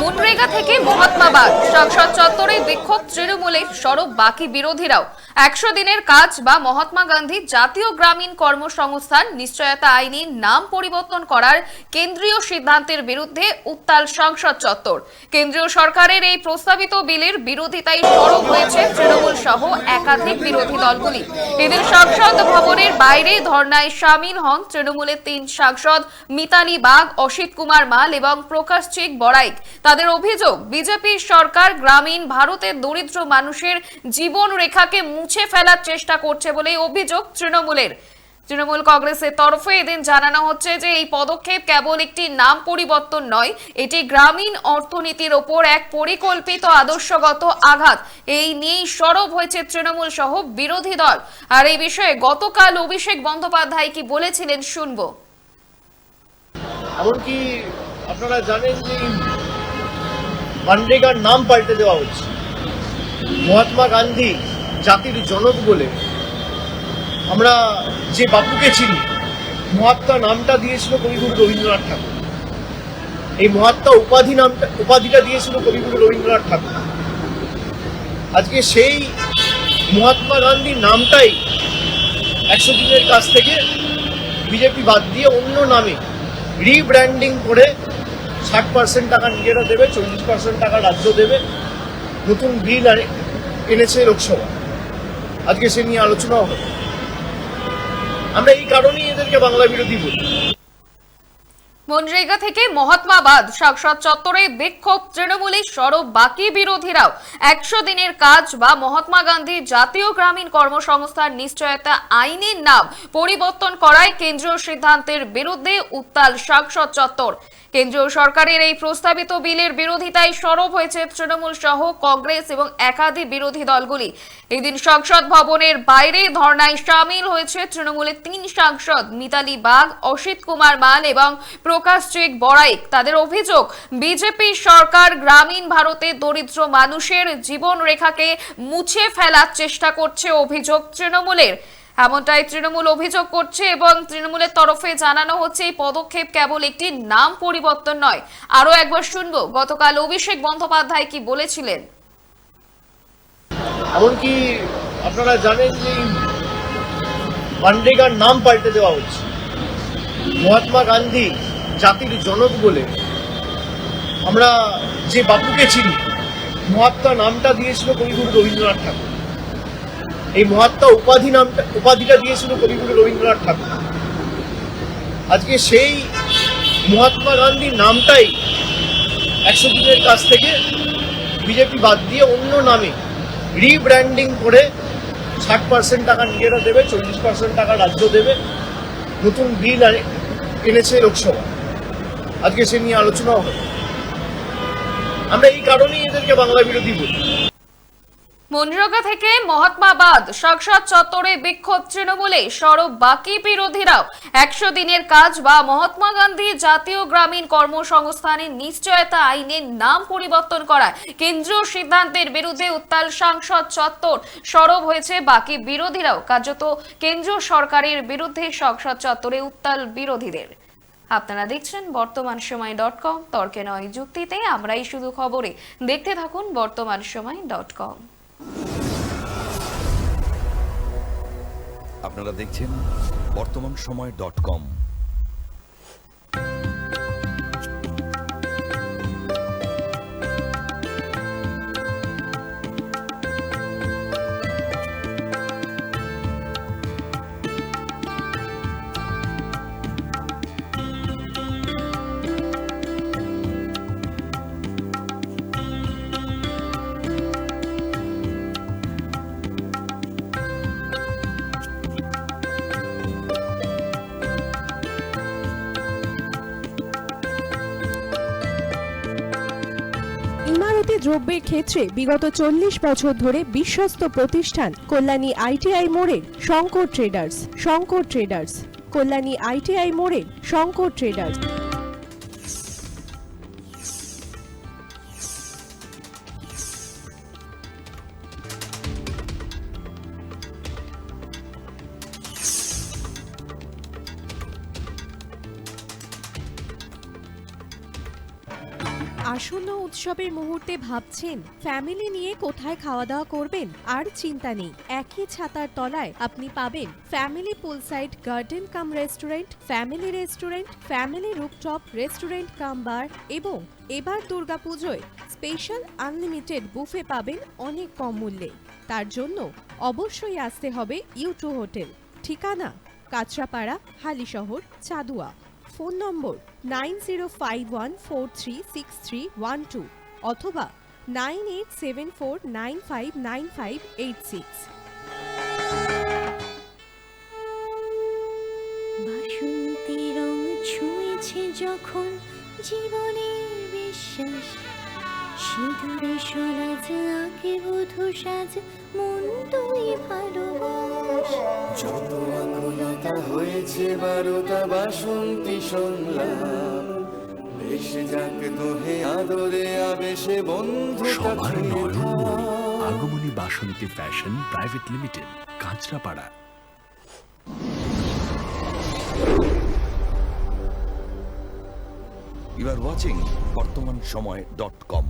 মুনরেগা থেকে মহাত্মাবাদ সংসদ চত্বরে বিক্ষোভ তৃণমূলের সরব বাকি বিরোধীরাও 100 দিনের কাজ বা মহাত্মা গান্ধী জাতীয় গ্রামীণ কর্মসংস্থান নিশ্চয়তা আইনের নাম পরিবর্তন করার কেন্দ্রীয় সিদ্ধান্তের বিরুদ্ধে উত্তাল সংসদ চত্বর। কেন্দ্রীয় সরকারের এই প্রস্তাবিত বিলের বিরোধিতায় সরব হয়েছে তৃণমূল সহ একাধিক বিরোধী দলগুলি। এদিন সংসদ ভবনের বাইরে ধর্নায় সামিল হন তৃণমূলের 3 সাংসদ মিতালি বাগ, অসিত কুমার মাল এবং প্রকাশ চিক বড়াইক। তাদের অভিযোগ, বিজেপি সরকার গ্রামীণ ভারতের দরিদ্র মানুষের জীবন রেখাকে মুছে ফেলার চেষ্টা করছে বলে অভিযোগ তৃণমূলের। তৃণমূল কংগ্রেসের তরফে এদিন জানানো হচ্ছে যে এই পদক্ষেপ কেবল একটি নাম পরিবর্তন নয়, এটি গ্রামীণ অর্থনীতির ওপর এক পরিকল্পিত আদর্শগত আঘাত। এই নিয়েই সরব হয়েছে তৃণমূল সহ বিরোধী দল। আর এই বিষয়ে গতকাল অভিষেক বন্দ্যোপাধ্যায় কি বলেছিলেন শুনবো। এমনকি আপনারা জানেন যে মানরেগার নাম পাল্টে দেওয়া হচ্ছে। মহাত্মা গান্ধী জাতির জনক বলে আমরা যে বাপুকে চিনি, মহাত্মা নামটা দিয়েছিল কবিগুরু রবীন্দ্রনাথ ঠাকুর। এই মহাত্মা উপাধিটা দিয়েছিল কবিগুরু রবীন্দ্রনাথ ঠাকুর। আজকে সেই মহাত্মা গান্ধীর নামটাই 100 দিনের কাছ থেকে বিজেপি বাদ দিয়ে অন্য নামে রিব্র্যান্ডিং করে 60% টাকা নিজেরা দেবে, 40% টাকা রাজ্য দেবে। নতুন বিল এনেছে লোকসভা, আজকে সে নিয়ে আলোচনাও হবে। আমরা এই কারণেই এদেরকে বাংলা বিরোধী বলি। মনরেগা থেকে মহাত্মাবাদ সংসদ চত্বরে বিক্ষোভ তৃণমূলের সরব বাকি বিরোধীরাও 100 দিনের কাজ বা মহাত্মা গান্ধী জাতীয় গ্রামীণ কর্মসংস্থান নিশ্চয়তা আইনের নাম পরিবর্তন করায় কেন্দ্রীয় সিদ্ধান্তের বিরুদ্ধে উত্তাল সংসদ চত্বর। কেন্দ্রীয় সরকারের এই প্রস্তাবিত বিলের বিরোধিতায় সরব হয়েছে তৃণমূল সহ কংগ্রেস এবং একাধিক বিরোধী দলগুলি। এদিন সংসদ ভবনের বাইরে ধর্নায় সামিল হয়েছে তৃণমূলের 3 সাংসদ মিতালি বাগ, অসিত কুমার মাল এবং প্রকাশ চিক বড়াইক। তাদের অভিযোগ, বিজেপি সরকার গ্রামীণ ভারতের দরিদ্র মানুষের জীবন রেখাকে মুছে ফেলার চেষ্টা করছে। অভিযোগ তৃণমূলের, এমনটাই তৃণমূল অভিযোগ করছে এবং তৃণমূলের তরফে জানানো হচ্ছে এই পদক্ষেপ কেবল একটি নাম পরিবর্তন নয়। আরো একবার শুনবো গতকাল অভিষেক বন্দ্যোপাধ্যায় কি বলেছিলেন। এমনকি আপনারা জানেন যে মানরেগার নাম পাল্টে দেওয়া হচ্ছে। মহাত্মা গান্ধী জাতির জনক বলে আমরা যে বাপুকে চিনি, মহাত্মা নামটা দিয়েছিল কবিগুরু রবীন্দ্রনাথ ঠাকুর। এই মহাত্মা উপাধিটা দিয়েছিল কবিগুরু রবীন্দ্রনাথ ঠাকুর। আজকে সেই মহাত্মা গান্ধীর নামটাই 100 দিনের কাছ থেকে বিজেপি বাদ দিয়ে অন্য নামে রিব্র্যান্ডিং করে 60% টাকা নিজেরা দেবে, 40% টাকা রাজ্য দেবে। নতুন বিল এনেছে লোকসভা, আজকে সে নিয়ে আলোচনাও হবে। আমরা এই কারণেই এদেরকে বাংলা বিরোধী বলি। মনরেগা থেকে মহাত্মাবাদ সংসদ চত্বরে বিক্ষোভ তৃণমূলে সরব বাকি বিরোধীরাও 100 দিনের কাজ বা মহাত্মা গান্ধী জাতীয় গ্রামীণ কর্মসংস্থানের নিশ্চয়তা আইনের নাম পরিবর্তন করা কেন্দ্রীয় সিদ্ধান্তের বিরুদ্ধে উত্তাল সংসদ চত্বর। সরব হয়েছে বাকি বিরোধীরাও। কার্যত কেন্দ্রীয় সরকারের বিরুদ্ধে সংসদ চত্বরে উত্তাল বিরোধীদের। আপনারা দেখছেন বর্তমানসময়.com, তর্কে নয় যুক্তিতে আমরাই শুধু খবরে। দেখতে থাকুন বর্তমানসময়.com। আপনারা দেখছেন বর্তমানসময়.com। ইমারতি দ্রব্যের ক্ষেত্রে বিগত 40 বছর ধরে বিশ্বস্ত প্রতিষ্ঠান কল্যাণী ITI মোড়ের শঙ্কর ট্রেডার্স। কল্যাণী ITI মোড়ের শঙ্কর ট্রেডার্স। আসন্ন উৎসবের মুহূর্তে ভাবছেন ফ্যামিলি নিয়ে কোথায় খাওয়া দাওয়া করবেন? আর চিন্তা নেই, একই ছাতার তলায় আপনি পাবেন family poolside garden cum restaurant, family rooftop restaurant cum bar এবং এবার দুর্গাপুজোয় স্পেশাল আনলিমিটেড বুফে পাবেন অনেক কম মূল্যে। তার জন্য অবশ্যই আসতে হবে U2 হোটেল। ঠিকানা কাঁচরাপাড়া, হালিশহর, চাদুয়া। ফোন নম্বর 9051436312 অথবা 9874959586। বাসন্তী রং ছুঁয়েছে যখন জীবনের বিশ্বাস, সিঁদুরে সরাজ আঁকে বধূ সাজ, মন তুই ভালোবাস। যত আকুলতা হয়েছে বারোটা বাসন্তী সংলাপ, ভেসে যাক দোহে আদরে আবেশে বন্ধু সবার নয়নমণি Agamani Basanti fashion private limited, Kanchrapara. You are watching BortomanSomoy.com.